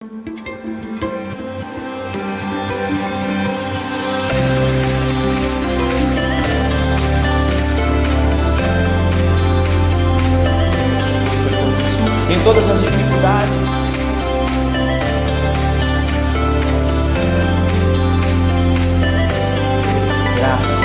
Em todas as dificuldades, graça.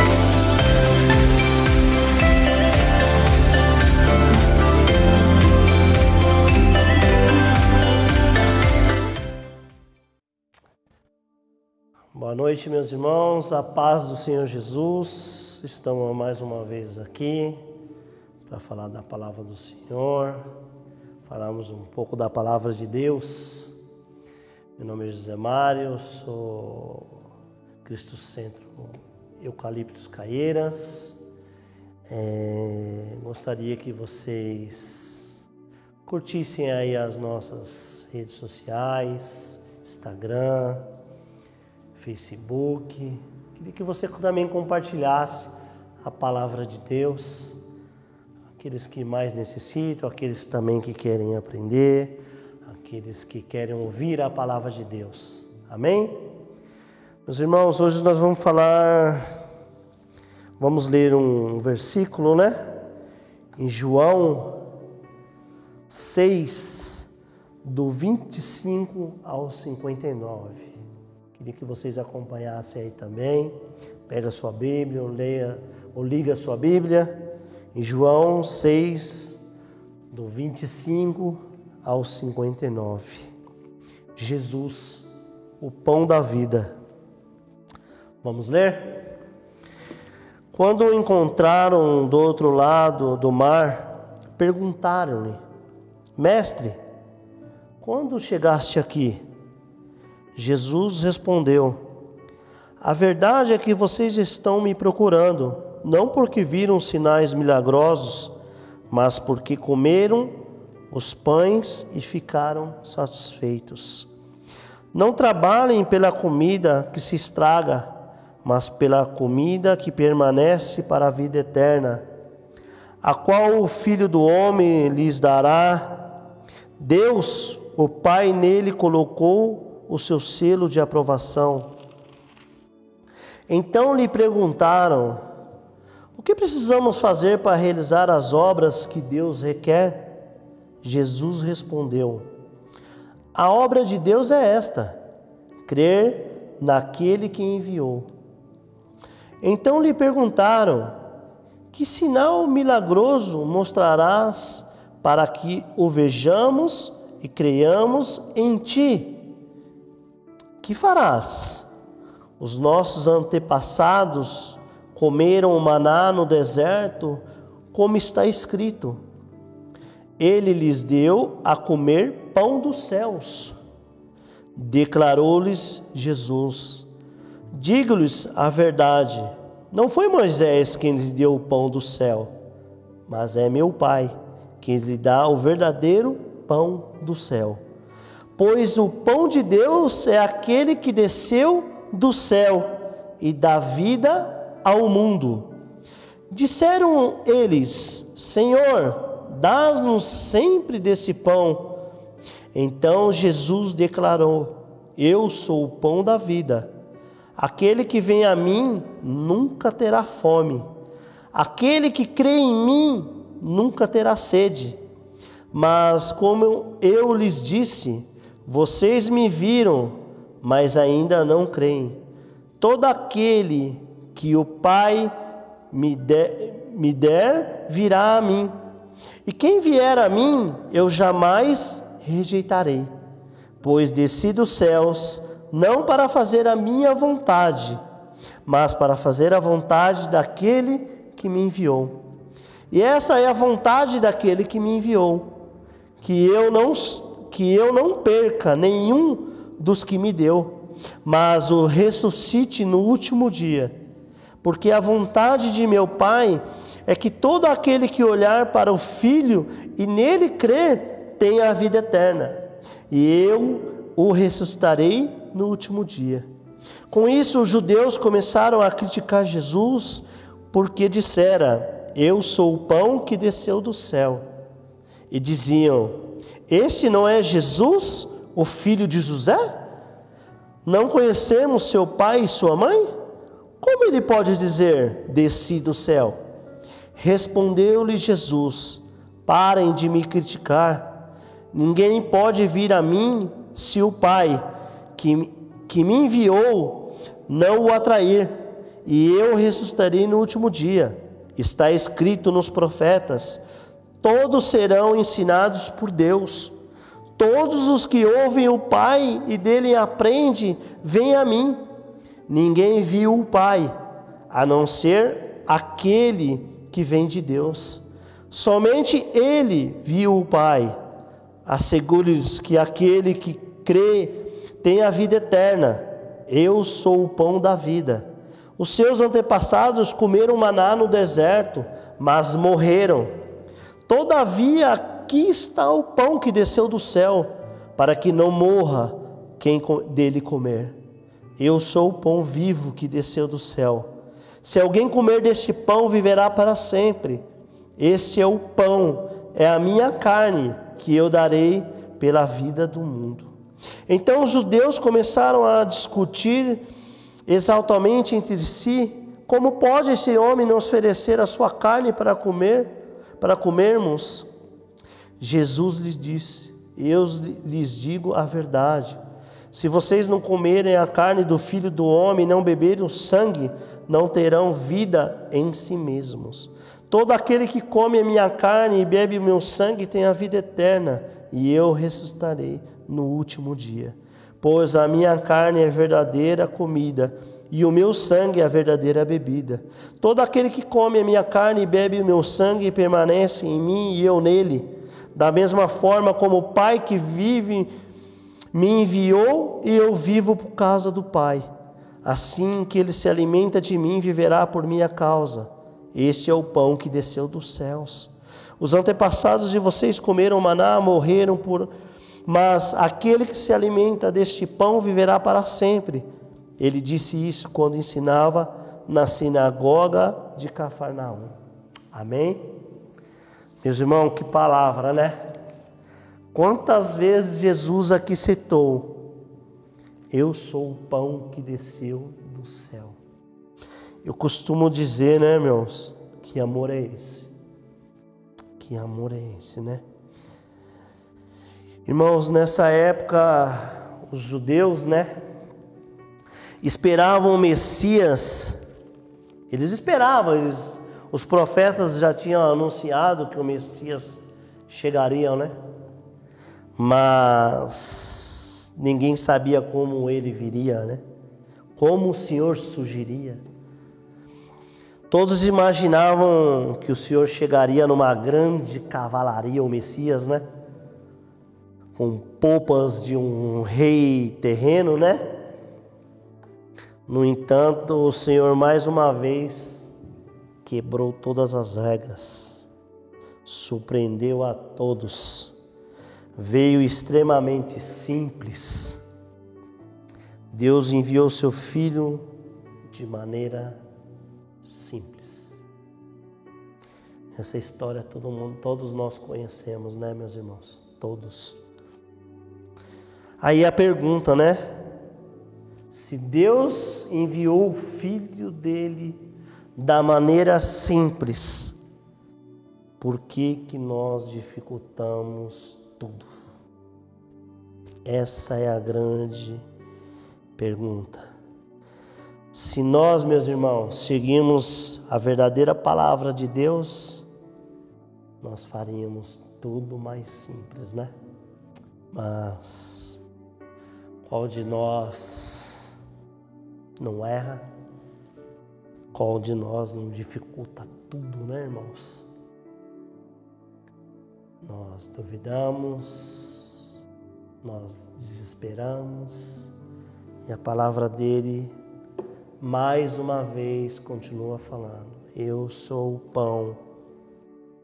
Boa noite, meus irmãos, a paz do Senhor Jesus. Estamos mais uma vez aqui para falar da palavra do Senhor. Falamos um pouco da palavra de Deus. Meu nome é José Mário, sou Cristo Centro Eucaliptos Caieiras. Gostaria que vocês curtissem aí as nossas redes sociais, Instagram, Facebook. Queria que você também compartilhasse a palavra de Deus. Aqueles que mais necessitam, aqueles também que querem aprender, aqueles que querem ouvir a palavra de Deus. Amém? Meus irmãos, hoje nós vamos ler um versículo, em João 6, do 25 ao 59. Queria que vocês acompanhassem aí também. Pega a sua Bíblia, ou liga a sua Bíblia. Em João 6, do 25 ao 59. Jesus, o pão da vida. Vamos ler? Quando o encontraram do outro lado do mar, perguntaram-lhe: Mestre, quando chegaste aqui? Jesus respondeu: A verdade é que vocês estão me procurando, não porque viram sinais milagrosos, mas porque comeram os pães e ficaram satisfeitos. Não trabalhem pela comida que se estraga, mas pela comida que permanece para a vida eterna, a qual o Filho do Homem lhes dará. Deus, o Pai, nele colocou o seu selo de aprovação. Então lhe perguntaram: O que precisamos fazer para realizar as obras que Deus requer? Jesus respondeu: A obra de Deus é esta: crer naquele que enviou. Então lhe perguntaram: Que sinal milagroso mostrarás para que o vejamos e creiamos em ti? Que farás? Os nossos antepassados comeram o maná no deserto, como está escrito: Ele lhes deu a comer pão dos céus. Declarou-lhes Jesus: Digo-lhes a verdade, não foi Moisés quem lhes deu o pão do céu, mas é meu Pai quem lhe dá o verdadeiro pão do céu. Pois o pão de Deus é aquele que desceu do céu e dá vida ao mundo. Disseram eles: Senhor, dá-nos sempre desse pão. Então Jesus declarou: Eu sou o pão da vida. Aquele que vem a mim nunca terá fome. Aquele que crê em mim nunca terá sede. Mas como eu lhes disse, vocês me viram, mas ainda não creem. Todo aquele que o Pai me der virá a mim. E quem vier a mim, eu jamais rejeitarei. Pois desci dos céus, não para fazer a minha vontade, mas para fazer a vontade daquele que me enviou. E essa é a vontade daquele que me enviou, que eu não perca nenhum dos que me deu, mas o ressuscite no último dia. Porque a vontade de meu Pai é que todo aquele que olhar para o Filho e nele crer tenha a vida eterna, e eu o ressuscitarei no último dia. Com isso, os judeus começaram a criticar Jesus, porque dissera: Eu sou o pão que desceu do céu. E diziam: Este não é Jesus, o filho de José? Não conhecemos seu pai e sua mãe? Como ele pode dizer, desci do céu? Respondeu-lhe Jesus, parem de me criticar. Ninguém pode vir a mim se o Pai que me enviou não o atrair, e eu ressuscitarei no último dia. Está escrito nos profetas, todos serão ensinados por Deus. Todos os que ouvem o Pai e dele aprendem, vêm a mim. Ninguém viu o Pai, a não ser aquele que vem de Deus. Somente ele viu o Pai. Asseguro-lhes que aquele que crê tem a vida eterna. Eu sou o pão da vida. Os seus antepassados comeram maná no deserto, mas morreram. Todavia, aqui está o pão que desceu do céu, para que não morra quem dele comer. Eu sou o pão vivo que desceu do céu. Se alguém comer deste pão, viverá para sempre. Este é o pão, é a minha carne, que eu darei pela vida do mundo. Então os judeus começaram a discutir exaltamente entre si, como pode esse homem nos oferecer a sua carne para comermos? Jesus lhes disse, eu lhes digo a verdade. Se vocês não comerem a carne do Filho do Homem, não beberem o sangue, não terão vida em si mesmos. Todo aquele que come a minha carne e bebe o meu sangue tem a vida eterna, e eu ressuscitarei no último dia. Pois a minha carne é verdadeira comida, e o meu sangue é a verdadeira bebida. Todo aquele que come a minha carne e bebe o meu sangue permanece em mim e eu nele. Da mesma forma como o Pai que vive me enviou e eu vivo por causa do Pai. Assim que ele se alimenta de mim, viverá por minha causa. Este é o pão que desceu dos céus. Os antepassados de vocês comeram maná, morreram mas aquele que se alimenta deste pão viverá para sempre. Ele disse isso quando ensinava na sinagoga de Cafarnaum. Amém? Meus irmãos, que palavra, né? Quantas vezes Jesus aqui citou: eu sou o pão que desceu do céu. Eu costumo dizer, né, meus, que amor é esse? Que amor é esse, né? Irmãos, nessa época, os judeus, né, esperavam o Messias. Eles esperavam, os profetas já tinham anunciado que o Messias chegaria, né? Mas ninguém sabia como ele viria, né? Como o Senhor surgiria. Todos imaginavam que o Senhor chegaria numa grande cavalaria, o Messias, né? Com polpas de um rei terreno, né? No entanto, o Senhor mais uma vez quebrou todas as regras, surpreendeu a todos, veio extremamente simples. Deus enviou seu Filho de maneira simples. Essa história todos nós conhecemos, né, meus irmãos? Todos. Aí a pergunta, né? Se Deus enviou o Filho dele da maneira simples, por que nós dificultamos tudo? Essa é a grande pergunta. Se nós, meus irmãos, seguirmos a verdadeira palavra de Deus, nós faríamos tudo mais simples, né? Mas qual de nós não erra? Qual de nós não dificulta tudo, né, irmãos? Nós duvidamos, nós desesperamos, e a palavra dele, mais uma vez, continua falando: eu sou o pão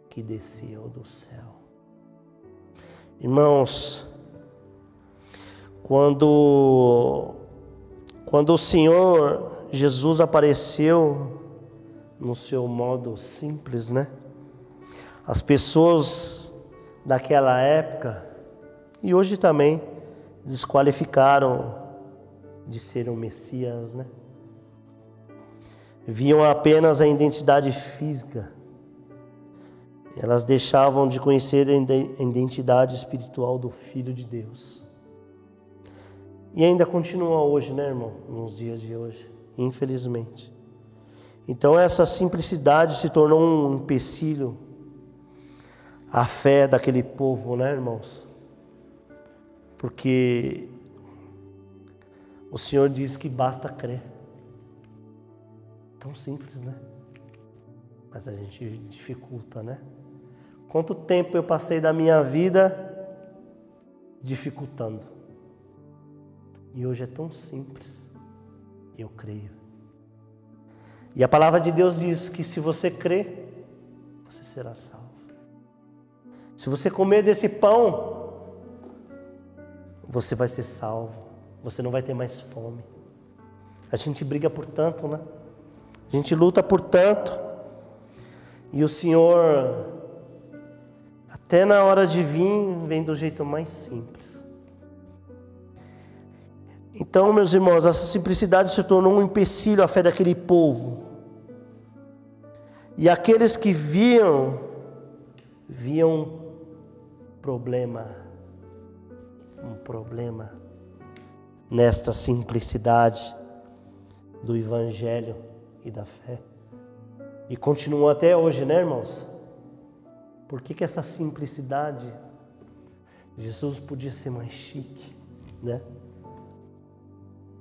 que desceu do céu. Irmãos, quando o Senhor Jesus apareceu no seu modo simples, né? As pessoas daquela época, e hoje também, desqualificaram de ser um Messias, né? Viam apenas a identidade física. Elas deixavam de conhecer a identidade espiritual do Filho de Deus. E ainda continua hoje, né, irmão? Nos dias de hoje, infelizmente. Então essa simplicidade se tornou um empecilho à fé daquele povo, né, irmãos? Porque o Senhor diz que basta crer. Tão simples, né? Mas a gente dificulta, né? Quanto tempo eu passei da minha vida dificultando. E hoje é tão simples. Eu creio. E a palavra de Deus diz que se você crer, você será salvo. Se você comer desse pão, você vai ser salvo. Você não vai ter mais fome. A gente briga por tanto, né? A gente luta por tanto. E o Senhor, até na hora de vir, vem do jeito mais simples. Então, meus irmãos, essa simplicidade se tornou um empecilho à fé daquele povo. E aqueles que viam um problema nesta simplicidade do Evangelho e da fé. E continuam até hoje, né, irmãos? Por que essa simplicidade? Jesus podia ser mais chique, né?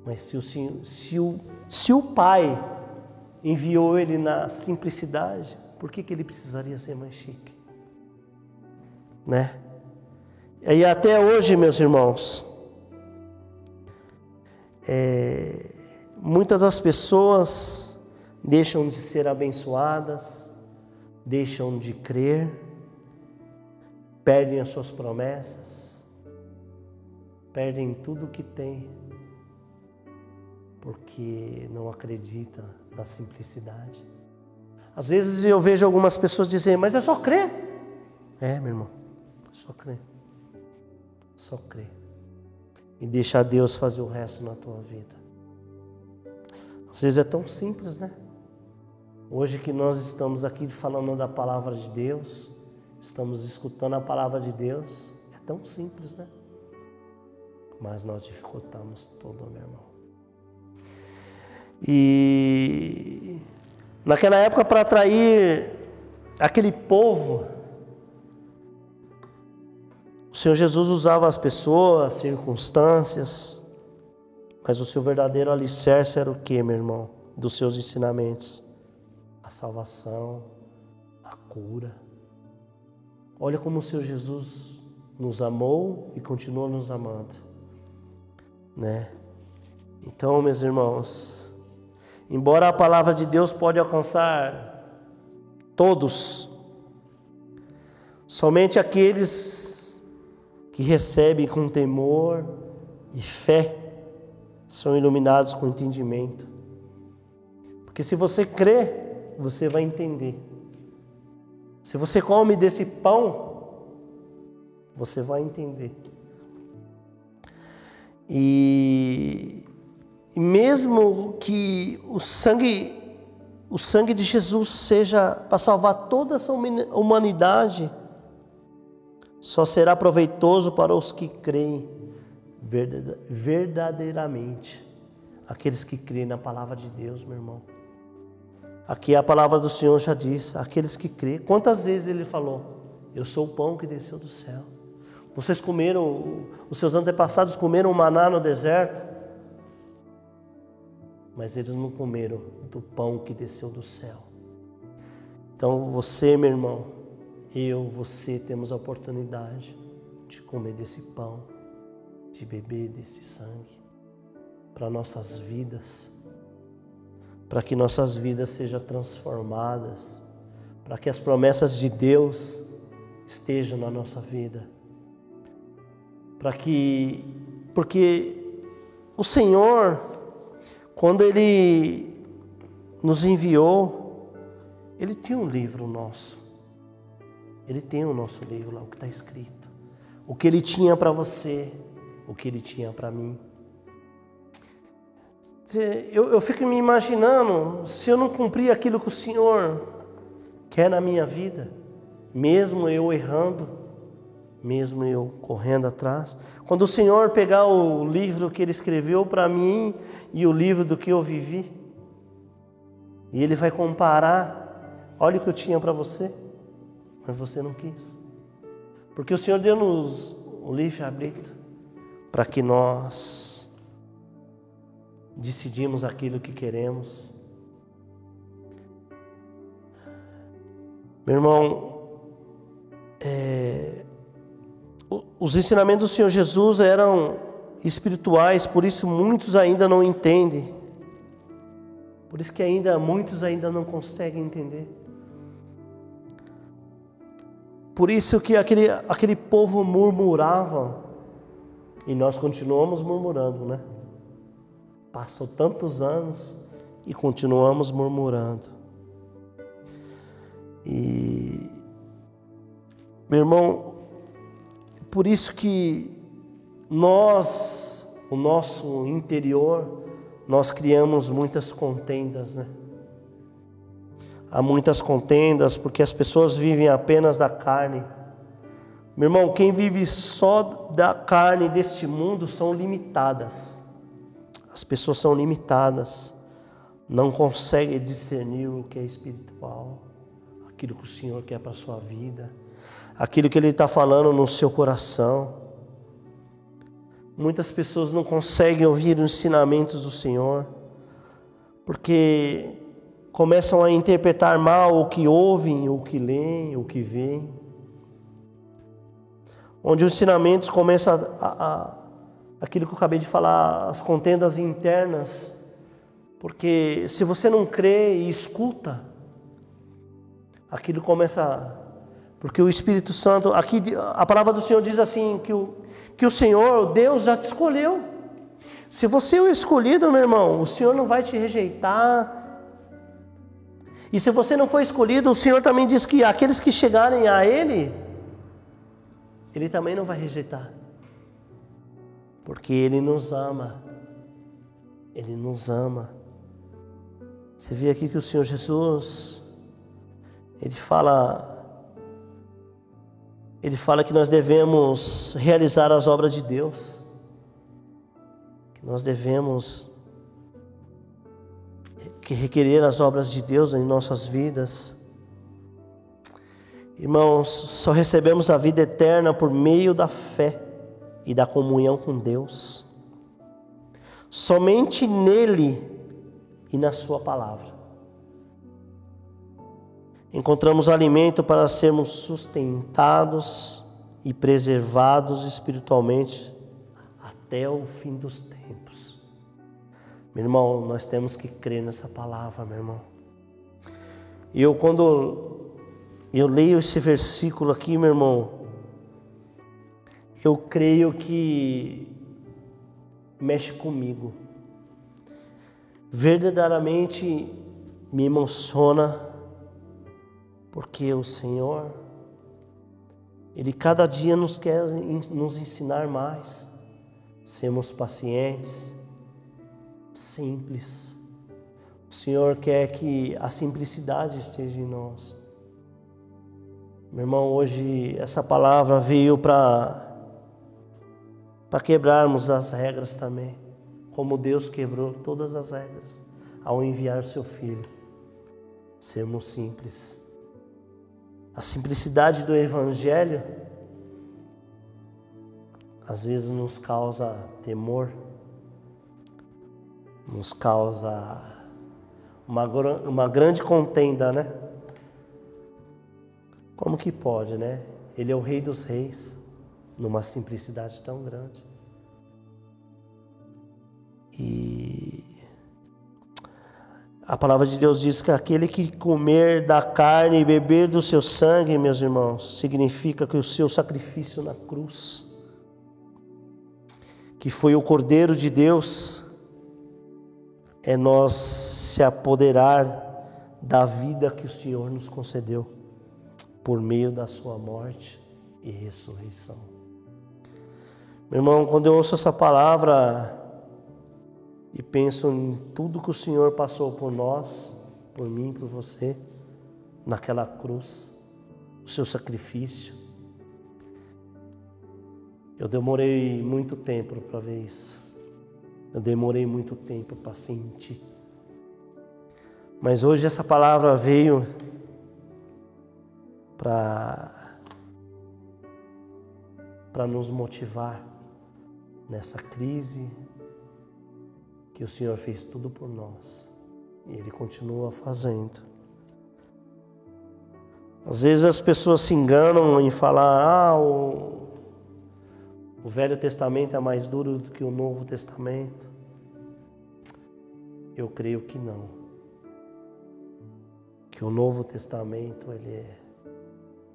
Mas se o Pai enviou ele na simplicidade, por que ele precisaria ser mais chique? Né? E até hoje, meus irmãos, muitas das pessoas deixam de ser abençoadas, deixam de crer, perdem as suas promessas, perdem tudo o que têm, porque não acreditam na simplicidade. Às vezes eu vejo algumas pessoas dizerem, mas é só crer. Meu irmão, só crer. Só crer. E deixar Deus fazer o resto na tua vida. Às vezes é tão simples, né? Hoje que nós estamos aqui falando da palavra de Deus, estamos escutando a palavra de Deus, é tão simples, né? Mas nós dificultamos tudo, meu irmão. E naquela época, para atrair aquele povo, o Senhor Jesus usava as pessoas, as circunstâncias, mas o seu verdadeiro alicerce era o que, meu irmão? Dos seus ensinamentos. A salvação, a cura. Olha como o Senhor Jesus nos amou e continua nos amando, né? Então, meus irmãos, embora a palavra de Deus pode alcançar todos, somente aqueles que recebem com temor e fé são iluminados com entendimento. Porque se você crê, você vai entender. Se você come desse pão, você vai entender. E mesmo que o sangue de Jesus seja para salvar toda essa humanidade, só será proveitoso para os que creem verdadeiramente. Aqueles que creem na palavra de Deus, meu irmão. Aqui a palavra do Senhor já diz, aqueles que creem. Quantas vezes ele falou, eu sou o pão que desceu do céu. Vocês comeram, os seus antepassados comeram maná no deserto, mas eles não comeram do pão que desceu do céu. Então você, meu irmão, você temos a oportunidade de comer desse pão, de beber desse sangue, para nossas vidas, para que nossas vidas sejam transformadas, para que as promessas de Deus estejam na nossa vida, porque o Senhor, quando Ele nos enviou, Ele tinha um livro nosso, Ele tem o nosso livro lá, o que está escrito, o que Ele tinha para você, o que Ele tinha para mim. Eu fico me imaginando, se eu não cumprir aquilo que o Senhor quer na minha vida, mesmo eu errando, mesmo eu correndo atrás, quando o Senhor pegar o livro que Ele escreveu para mim e o livro do que eu vivi, e Ele vai comparar, olha o que eu tinha para você, mas você não quis. Porque o Senhor deu-nos o livre-arbítrio para que nós decidimos aquilo que queremos. Meu irmão, os ensinamentos do Senhor Jesus eram espirituais, por isso muitos ainda não entendem. Por isso que muitos ainda não conseguem entender. Por isso que aquele povo murmurava, e nós continuamos murmurando, né? Passou tantos anos e continuamos murmurando. E, meu irmão, por isso que nós, o nosso interior, nós criamos muitas contendas, né? Há muitas contendas porque as pessoas vivem apenas da carne. Meu irmão, quem vive só da carne deste mundo são limitadas. As pessoas são limitadas, não conseguem discernir o que é espiritual, aquilo que o Senhor quer para a sua vida, aquilo que Ele está falando no seu coração. Muitas pessoas não conseguem ouvir os ensinamentos do Senhor, porque começam a interpretar mal o que ouvem, o que leem, o que veem. Onde os ensinamentos começam aquilo que eu acabei de falar, as contendas internas, porque se você não crê e escuta, aquilo começa, porque o Espírito Santo, aqui a palavra do Senhor diz assim, que o Senhor, Deus já te escolheu. Se você é o escolhido, meu irmão, o Senhor não vai te rejeitar. E se você não for escolhido, o Senhor também diz que aqueles que chegarem a Ele, Ele também não vai rejeitar. Porque Ele nos ama. Ele nos ama. Você vê aqui que o Senhor Jesus, Ele fala que nós devemos realizar as obras de Deus. Que nós devemos requerer as obras de Deus em nossas vidas. Irmãos, só recebemos a vida eterna por meio da fé e da comunhão com Deus. Somente nele e na sua palavra encontramos alimento para sermos sustentados e preservados espiritualmente até o fim dos tempos. Meu irmão, nós temos que crer nessa palavra, meu irmão. Quando eu leio esse versículo aqui, meu irmão, eu creio que mexe comigo. Verdadeiramente me emociona, porque o Senhor, Ele cada dia nos quer nos ensinar mais. Sermos pacientes, simples. O Senhor quer que a simplicidade esteja em nós. Meu irmão, hoje essa palavra veio para quebrarmos as regras também, como Deus quebrou todas as regras ao enviar seu Filho. Sermos simples. A simplicidade do Evangelho às vezes nos causa temor, nos causa uma grande contenda, né? Como que pode, né? Ele é o Rei dos Reis, numa simplicidade tão grande. E a palavra de Deus diz que aquele que comer da carne e beber do seu sangue, meus irmãos, significa que o seu sacrifício na cruz, que foi o Cordeiro de Deus, é nós se apoderar da vida que o Senhor nos concedeu por meio da sua morte e ressurreição. Meu irmão, quando eu ouço essa palavra e penso em tudo que o Senhor passou por nós, por mim, por você, naquela cruz, o seu sacrifício, eu demorei muito tempo para ver isso. Eu demorei muito tempo para sentir. Mas hoje essa palavra veio para nos motivar nessa crise, que o Senhor fez tudo por nós e Ele continua fazendo. Às vezes as pessoas se enganam em falar: o Velho Testamento é mais duro do que o Novo Testamento. Eu creio que não. Que o Novo Testamento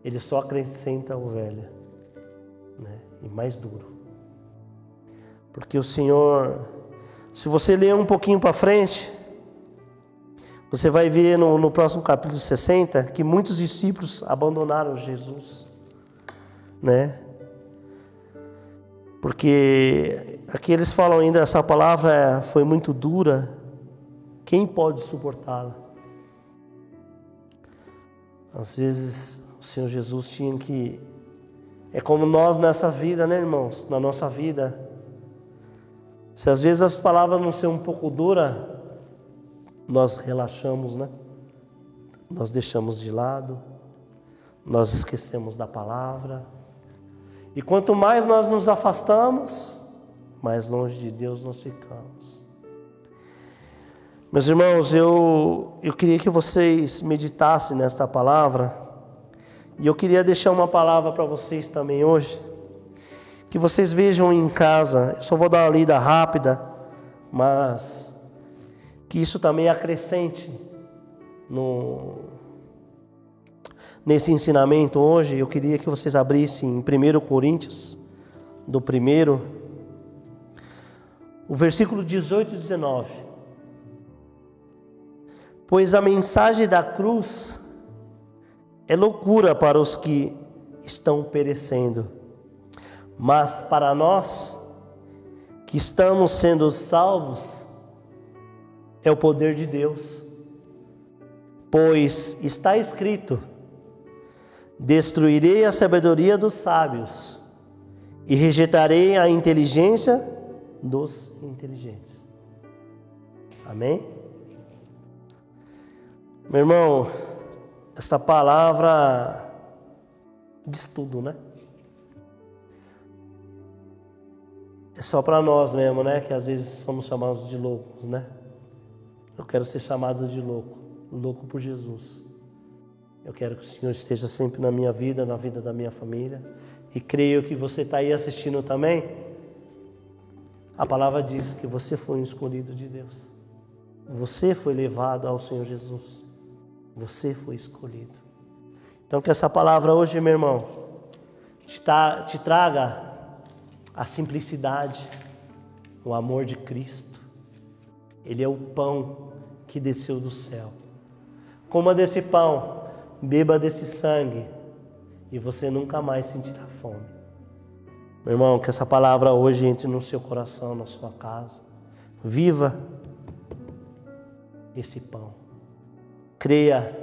ele só acrescenta o Velho, né? E mais duro. Porque o Senhor, se você ler um pouquinho para frente, você vai ver no próximo capítulo 60 que muitos discípulos abandonaram Jesus, né? Porque aqui eles falam ainda, essa palavra foi muito dura, quem pode suportá-la? Às vezes o Senhor Jesus tinha que... É como nós nessa vida, né, irmãos? Na nossa vida, se às vezes as palavras não são um pouco duras, nós relaxamos, né? Nós deixamos de lado, nós esquecemos da palavra. E quanto mais nós nos afastamos, mais longe de Deus nós ficamos. Meus irmãos, eu queria que vocês meditassem nesta palavra. E eu queria deixar uma palavra para vocês também hoje. Que vocês vejam em casa. Eu só vou dar uma lida rápida, mas que isso também acrescente nesse ensinamento hoje. Eu queria que vocês abrissem em 1 Coríntios, do 1, o versículo 18 e 19. Pois a mensagem da cruz é loucura para os que estão perecendo, mas para nós que estamos sendo salvos é o poder de Deus. Pois está escrito: destruirei a sabedoria dos sábios e rejeitarei a inteligência dos inteligentes. Amém? Meu irmão, essa palavra diz tudo, né? É só para nós mesmo, né? Que às vezes somos chamados de loucos, né? Eu quero ser chamado de louco, louco por Jesus. Eu quero que o Senhor esteja sempre na minha vida, na vida da minha família. E creio que você está aí assistindo também. A palavra diz que você foi um escolhido de Deus. Você foi levado ao Senhor Jesus. Você foi escolhido. Então que essa palavra hoje, meu irmão, te traga a simplicidade, o amor de Cristo. Ele é o pão que desceu do céu. Coma desse pão, beba desse sangue, e você nunca mais sentirá fome. Meu irmão, que essa palavra hoje entre no seu coração, na sua casa. Viva esse pão. Creia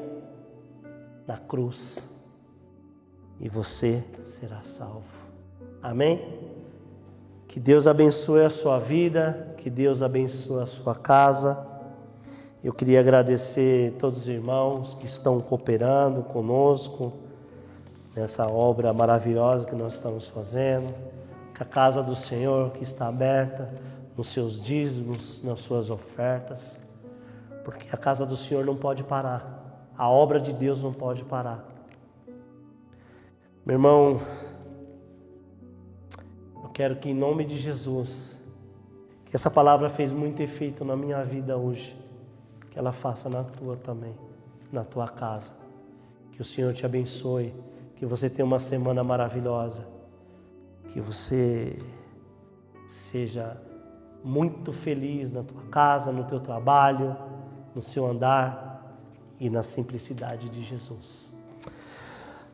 na cruz e você será salvo. Amém? Que Deus abençoe a sua vida, que Deus abençoe a sua casa. Eu queria agradecer a todos os irmãos que estão cooperando conosco nessa obra maravilhosa que nós estamos fazendo. Que a casa do Senhor que está aberta nos seus dízimos, nas suas ofertas. Porque a casa do Senhor não pode parar. A obra de Deus não pode parar. Meu irmão, eu quero que em nome de Jesus, que essa palavra fez muito efeito na minha vida hoje, que ela faça na tua também, na tua casa. Que o Senhor te abençoe, que você tenha uma semana maravilhosa, que você seja muito feliz na tua casa, no teu trabalho, no seu andar e na simplicidade de Jesus.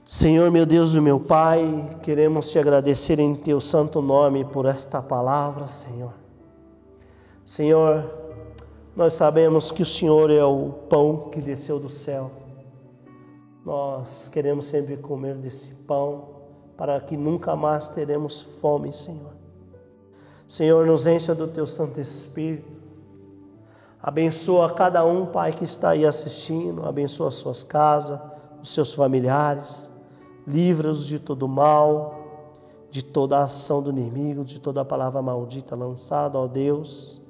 Senhor, meu Deus e meu Pai, queremos te agradecer em teu santo nome por esta palavra, Senhor. Senhor, nós sabemos que o Senhor é o pão que desceu do céu. Nós queremos sempre comer desse pão, para que nunca mais teremos fome, Senhor. Senhor, nos encha do teu Santo Espírito. Abençoa cada um, Pai, que está aí assistindo. Abençoa as suas casas, os seus familiares. Livra-os de todo mal, de toda a ação do inimigo, de toda a palavra maldita lançada, ó Deus.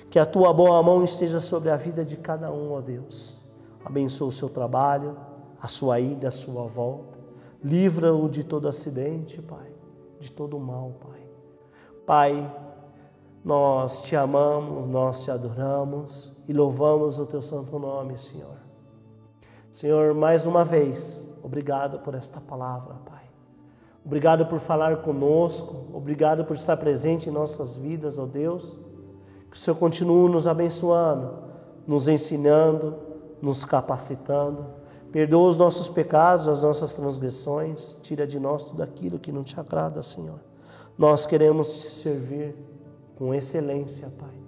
Que a tua boa mão esteja sobre a vida de cada um, ó Deus. Abençoa o seu trabalho, a sua ida, a sua volta. Livra-o de todo acidente, Pai, de todo mal, Pai. Pai, nós te amamos, nós te adoramos e louvamos o teu santo nome, Senhor. Senhor, mais uma vez, obrigado por esta palavra, Pai. Obrigado por falar conosco, obrigado por estar presente em nossas vidas, ó Deus. Que o Senhor continue nos abençoando, nos ensinando, nos capacitando. Perdoa os nossos pecados, as nossas transgressões. Tira de nós tudo aquilo que não te agrada, Senhor. Nós queremos te servir com excelência, Pai.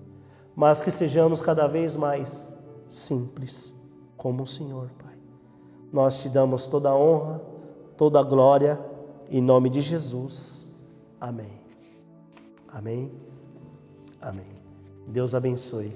Mas que sejamos cada vez mais simples, como o Senhor, Pai. Nós te damos toda a honra, toda a glória, em nome de Jesus. Amém. Amém. Amém. Deus abençoe.